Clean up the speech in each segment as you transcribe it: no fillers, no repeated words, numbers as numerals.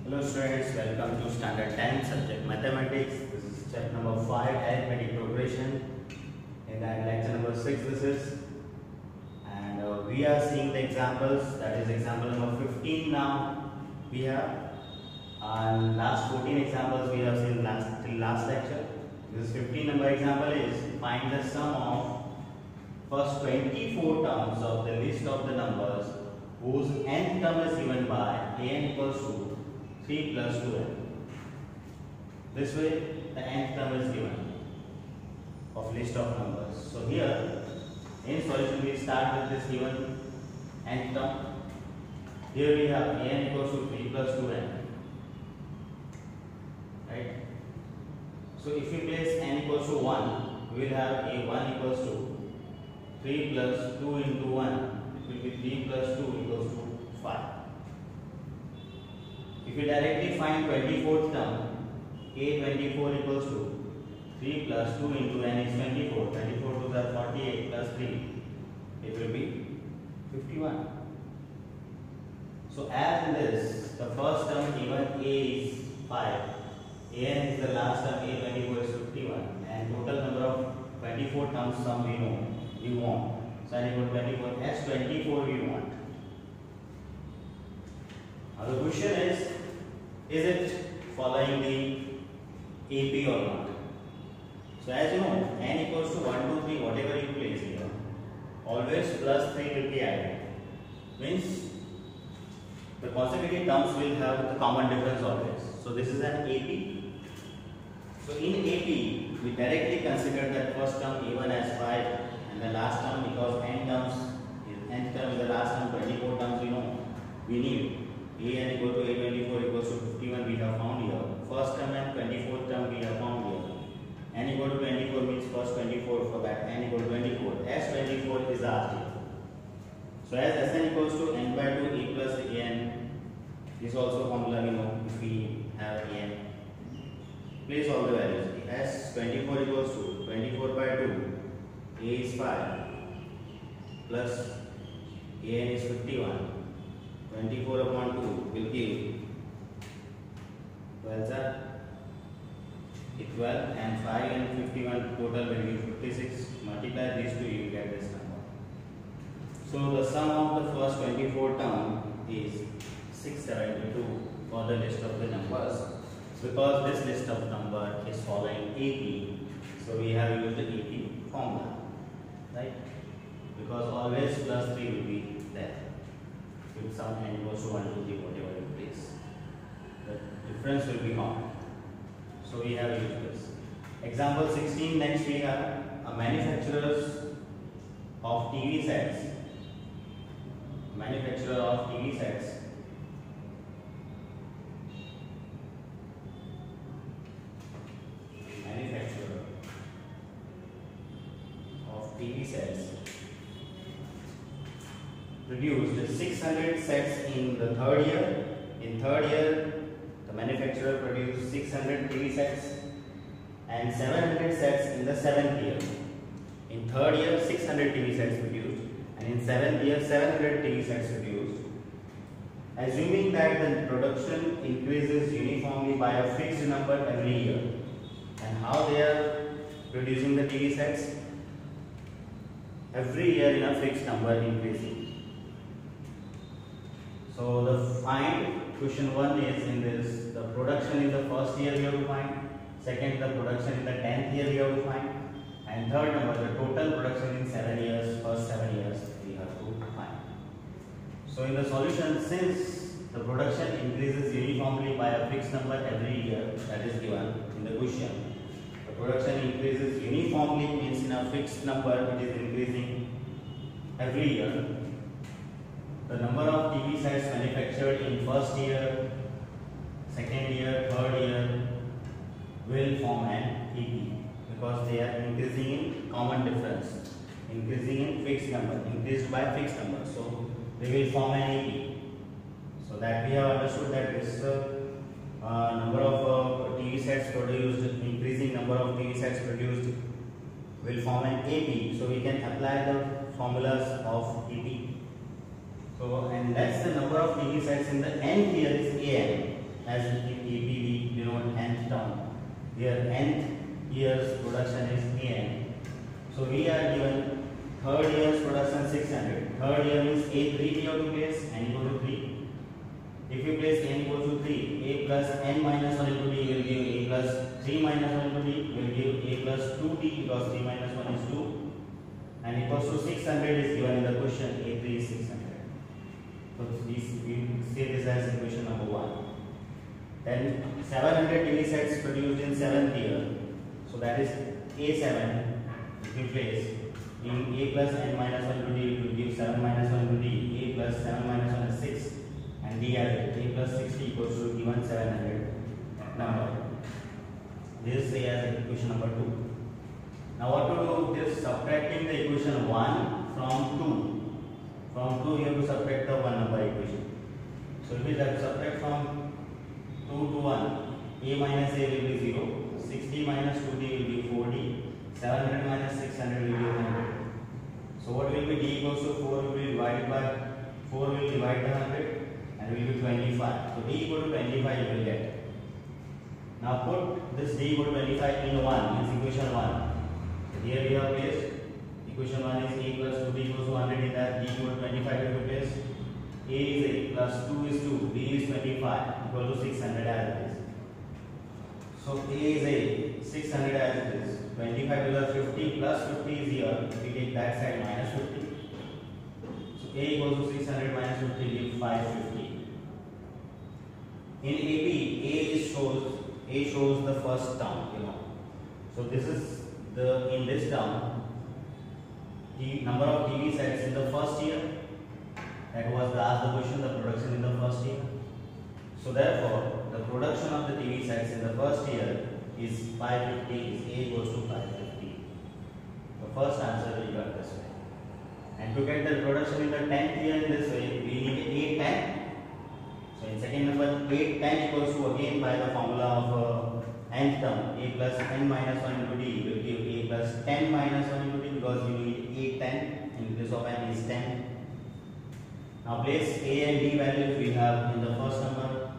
Hello students, welcome to standard 10 subject mathematics. This is step number 5 arithmetic progression, and then lecture number 6 this is, and we are seeing the examples, that is example number 15 now we have, and last 14 examples we have seen till last lecture. This 15 number example is find the sum of first 24 terms of the list of the numbers whose nth term is given by an equals to 3 plus 2n. This way the nth term is given of list of numbers. So here in solution we start with this given nth term. Here we have an equals to 3 plus 2n. Right? So if we place n equals to 1, we will have a1 equals to 3 plus 2 into 1. It will be 3 plus 2 equals to 5. If we directly find 24th term, a24 equals to 3 plus 2 into n is 24. 24 to the 48 plus 3, it will be 51. So as in this, the first term given a is 5, an is the last term, a24 is 51, and total number of 24 terms sum we know, we want. So n equal to 24, S24 we want. Now the question is it following the AP or not? So as you know, n equals to 1, 2, 3, whatever you place here, always plus 3 will be added. Means the consecutive terms will have the common difference always. So this is an AP. So in AP, we directly consider that first term a1 as 5 and the last term, because nth term is the last term, 24 terms we know, we need an equal to a24 equals to 51 we have found here. First term and 24th term we have found here. N equal to 24 means first 24, for that n equal to 24. S24 is asked here. So as Sn equals to n by 2 a plus an, this also formula we know if we have an. Place all the values. S24 equals to 24 by 2, a is 5 plus an is 51. 24 upon 2 will give 12 and 5 and 51 total will give 56. Multiply these two, you will get this number. So the sum of the first 24 term is 672 for the list of the numbers. Because this list of number is following AP, so we have used the AP formula, right? Because always plus 3 will be there. With some n equals to 1, 2, 3, whatever you place, the difference will be common. So we have used this. Example 16. Next we have a manufacturers of TV sets. Manufacturer of TV sets. Manufacturer of TV sets produced 600 sets in the third year. In third year, the manufacturer produced 600 TV sets and 700 sets in the seventh year. In third year, 600 TV sets produced, and in seventh year, 700 TV sets produced. Assuming that the production increases uniformly by a fixed number every year, and how they are producing the TV sets? Every year in a fixed number increasing. So the find question 1 is in this, the production in the first year we have to find, second the production in the 10th year we have to find, and third number the total production in 7 years, first 7 years we have to find. So in the solution, since the production increases uniformly by a fixed number every year, that is given in the question, the production increases uniformly means in a fixed number it is increasing every year. The number of TV sets manufactured in first year, second year, third year will form an AP because they are increasing in common difference, increasing in fixed number, increased by fixed number. So they will form an AP. So that we have understood that this number of TV sets produced, increasing number of TV sets produced will form an AP. So we can apply the formulas of AP. So, and that's the number of TV sets in the nth year is an. as in AP we denote nth term. Here nth year's production is AN. So we are given third year's production 600. Third year means A3 we have to place, n equal to 3. If you place n equal to 3, A plus n minus 1 into D will give A plus 3 minus 1 into D will give A plus 2D, because 3 minus 1 is 2, and equals to 600 is given in the question. A3 is 600. So we say this as equation number 1. Then 700 TV sets produced in 7th year. So that is A7. If you place in A plus n minus 1 into D, it will give 7 minus 1 into D. A plus 7 minus 1 is 6. And D as A plus 60 equals to given 700 number. This is as equation number 2. Now what to do? This subtracting the equation 1 from 2. From 2 you have to subtract the 1 number equation. So if we subtract from 2 to 1, A minus A will be 0. 60 minus 2D will be 4D. 700 minus 600 will be 100. So what will be D equals to 4 will be divided by 4 will divide the 100 and will be 25. So D equal to 25 you will get. Now put this D equal to 25 in 1 means equation 1. So here we have placed equation 1 is A plus 2D equals to 100 in that D equal to 25 we will place. A is A plus 2 is 2, D is 25 equal to 600 as it is. So A is A, 600 as it is. 25 is 50 plus 50 is here. If we take that side minus 50. So A equals to 600 minus 50 gives 550. In AP, A shows the first term, So this is in this term, the number of TV sets in the first year. That was the question, the production in the first year. So therefore, the production of the TV sets in the first year is 550. Is A equals to 550. The first answer we got this way. And to get the production in the 10th year in this way, we need 810. So in second number, 810 equals to, again by the formula of nth term, A plus n minus 1 into D will give A plus 10 minus 1 into D, because you need 810. In case of n is 10. Now place A and D values we have in the first number.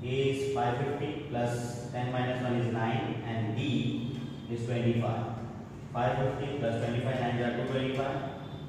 A is 550 plus 10 minus 1 is 9 and D is 25. 550 plus 25, 9 are 225.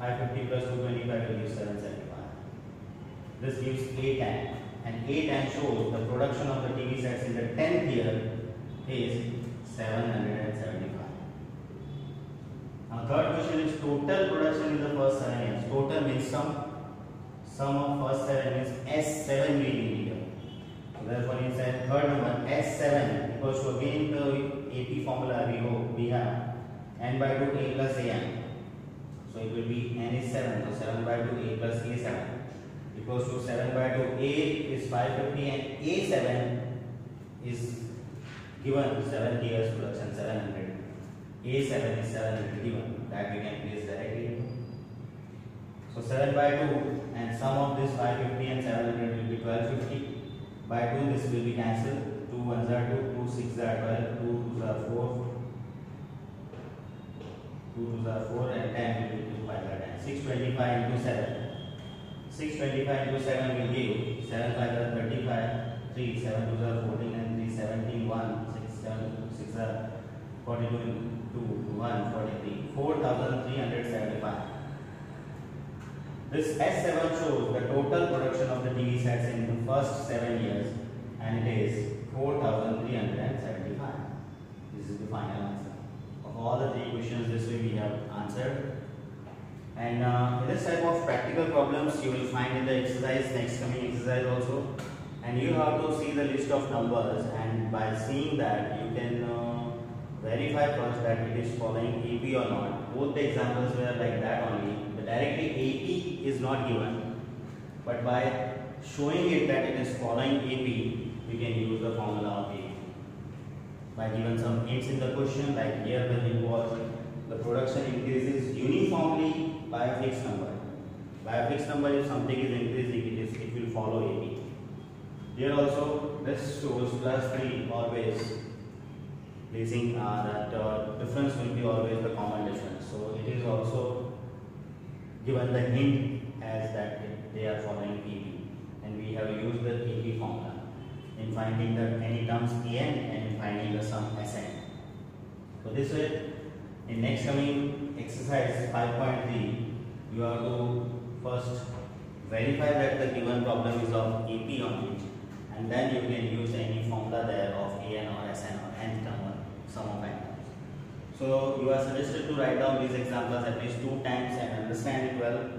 550 plus 225 will give 775. This gives A10, and A10 shows the production of the TV sets in the 10th year is 775. Now third question is total production in the first 7 years. Total means sum of first 7 means S7 we need here. So therefore in third number S7 equals to, again the AP formula we have n by 2 A plus AN. So it will be n is 7, so 7 by 2 A plus A7 equals to 7 by 2. A is 550 and A7 is given 7 years production 700. A7 is 700 given, that we can place directly. So 7 by 2 and sum of this 550 and 700 will be 1250. By 2 this will be cancelled. 2 1s are 2, 2 6s are 12, 2 2s are 4. 2 2s are 4 and 10 will be 2 5 are 10. 625 into 7. 625 into 7 will give 7 5 are 35, 3 7 2s are 14 and 3 17, 1 6 7 6 are 42 2 1 43, 4375. This S7 shows the total production of the TV sets in the first 7 years, and it is 4375. This is the final answer. Of all the 3 questions, this way we have answered. And in this type of practical problems, you will find in the exercise, next coming exercise also. And you have to see the list of numbers, and by seeing that, you can verify first that it is following AP or not. Both the examples were like that only. Directly AP is not given, but by showing it that it is following AP, we can use the formula of AP. By given some hints in the question, like here the hint was the production increases uniformly by a fixed number. By a fixed number, if something is increasing, it will follow AP. Here also, this shows plus 3 always. Placing that difference will be always the common difference. So it is also given the hint as that they are following AP, and we have used the AP formula. in finding the any terms an and in finding the sum Sn. So this way, in next coming exercise 5.3, you have to first verify that the given problem is of AP only, and then you can use any formula there of an or Sn or nth term or sum of n terms. So you are suggested to write down these examples at least 2 times and understand it well.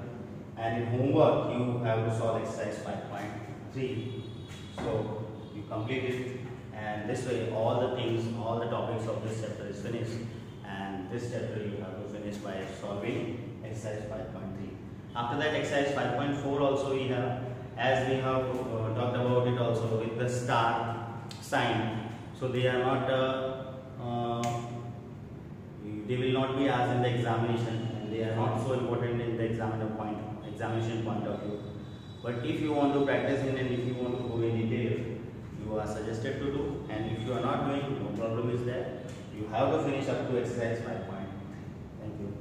And in homework, you have to solve exercise 5.3. So you complete it, and this way all the things, all the topics of this chapter is finished. And this chapter you have to finish by solving exercise 5.3. After that, exercise 5.4 also we have, as we have talked about it also with the star sign. So they are not, they will not be asked in the examination, and they are not so important in the examination point of view. But if you want to practice in and if you want to go in detail, you are suggested to do. And if you are not doing, no problem is there. You have to finish up to exercise 5. Thank you.